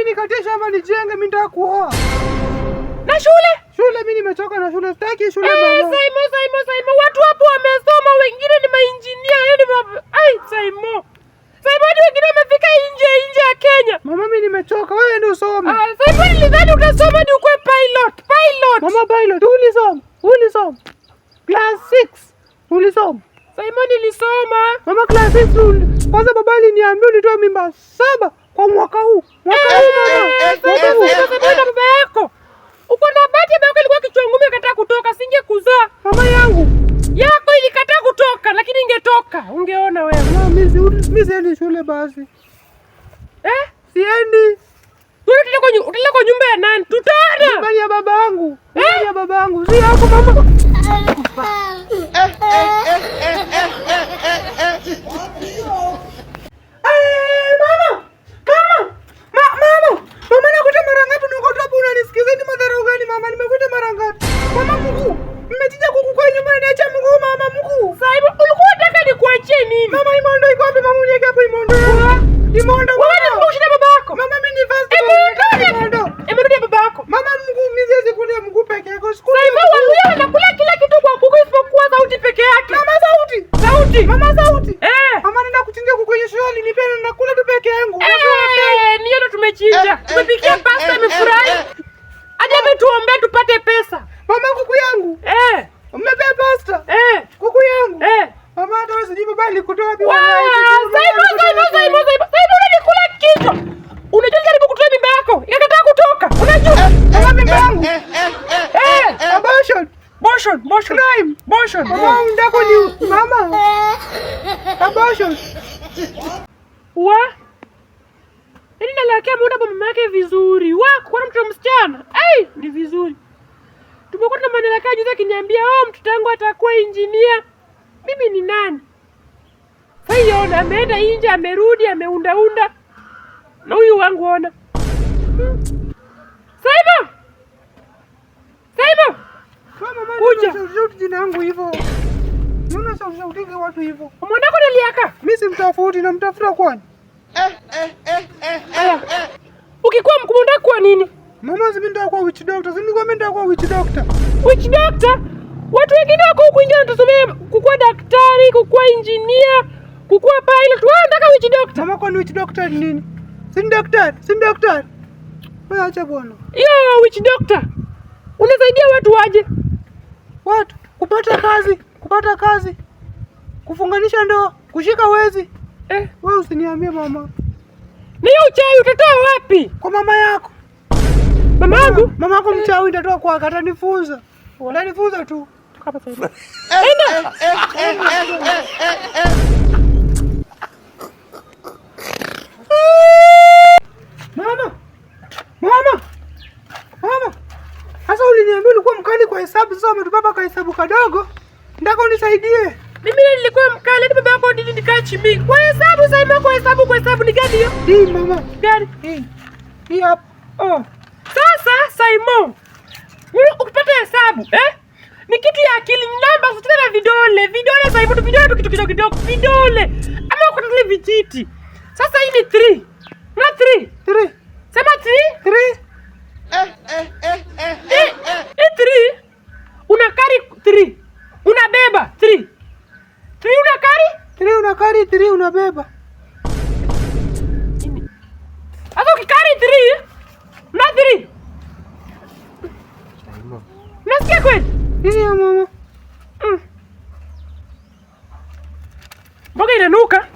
nikatie shamba nijenge, mimi nataka kuoa. Na shule? Shule mimi nimechoka na shule, sitaki shule mama. Saimo, watu hapo wamesoma, wengine ni mainjinia, Saimo. Watu wengine wamefika nje ya Kenya. Mama mimi nimechoka, wewe ndio usome. Saimo, nilidhani utasoma ni ukwe pilot. Mama pilot, ulisoma. Class 6. Ulisoma. Saimo, nilisoma. Mama class 6. Kwanza baba aliniambia nitoe mimba 7 kwa mwaka huu. Mama. Baba yako. Uko na bahati, baba yako ilikuwa kichwa ngumu ikakataa kutoka, singekuzaa. Mama yako ilikataa kutoka, lakini ingetoka. Ungeona wewe. Mama mimi siendi shule basi. Siendi. Utaenda kwa nyumba ya nani? Tutaona. Nyumba ya babangu. Ya babangu. Si yako mama. Mama nakuta mara ngapi unakuta hapo unanisikiza ni madharau gani mama? Nimekuta mara ngapi? Mama mkuu. Nimechinja kuku kwa nyumba na niacha mguu mama mkuu. Sasa hivi ulikuwa unataka nikuachie nini? Mama imondo iko wapi mama? Uniweke hapo imondo. Imondo. Wewe ni mshida baba yako. Mama mimi ni fast. Imondo baba yako. Mama mguu mimi siwezi kula mguu peke yake. Sasa hivi wewe unakula kila kitu kwa kuku isipokuwa sauti peke yake. Mama sauti. Mama sauti. Mama nenda kuchinja kuku kwenye shule nipe na nakula tu peke yangu. Niyo ndo tumechinja. Tumepikia pasta imefurahi. Aje tuombe tupate pesa. Mama kuku yangu. Umebeba pasta? Kuku yangu. Mama hata wewe sijui baba alikutoa wapi wewe. Saimo unanikula kichwa. Unajua jaribu kutoa mimba yako. Ikakataa kutoka. Unajua? Mama mimba yangu. Abortion. Mama ndako ni mama. Abortion. Nini nalekea muda kwa mama yake vizuri. Kwa mtoto msichana. Ni vizuri. Tumekuwa tunamanelekea juzi akiniambia, mtoto wangu atakuwa injinia. Mimi ni nani? Sasa ameenda nje, amerudi, ameunda. Na huyu wangu ona. Saimo! Mama kuja. Sauti jina yangu hivyo. Mbona sauti watu hivyo? Mwanako niliaka. Mimi simtafuti na mtafuta kwani? Ukikuwa mkubwa unataka kuwa nini? Mama mimi ndio kwa witch doctor. Mimi mimi ndio kwa witch doctor. Witch doctor? Watu wengine wako huko nje wanatusomea kukuwa daktari, kukuwa engineer, kukuwa pilot. Wewe unataka witch doctor? Mama kwa witch doctor ni nini? Si daktari. Wewe acha bwana. Hiyo witch doctor. Unasaidia watu waje? Watu kupata kazi. Kufunganisha ndoa, kushika wezi. Wewe usiniambie mama. Na hiyo uchawi utatoa wapi? Kwa mama yako. Mama yangu? Mama yako mchawi utatoa kwa atanifunza. Unanifunza tu. Tukapa sasa. Enda. Mama. Sasa uliniambia ulikuwa mkali kwa hesabu, sasa umetubaba kwa hesabu kadogo. Ndaka unisaidie. Mimi nilikuwa mkali, baba yako ndini nikaa chini. Kwa hesabu Saimo, kwa hesabu ni gani hiyo? Hii mama. Gani? Hii hapa. Sasa Saimo, ukipata hesabu, ni kitu ya akili, namba usitana na vidole Saimo, vidole tu kitu kidogo, vidole. Ama uko na vijiti. Sasa hii ni 3. Na 3. Sema 3. 3. Una carry 3. Unabeba 3. 3 una carry? 3 una carry, 3 unabeba. Sasa ukikari 3, na 3. Nasikia kweli? Nini ya mama? Mboga inanuka.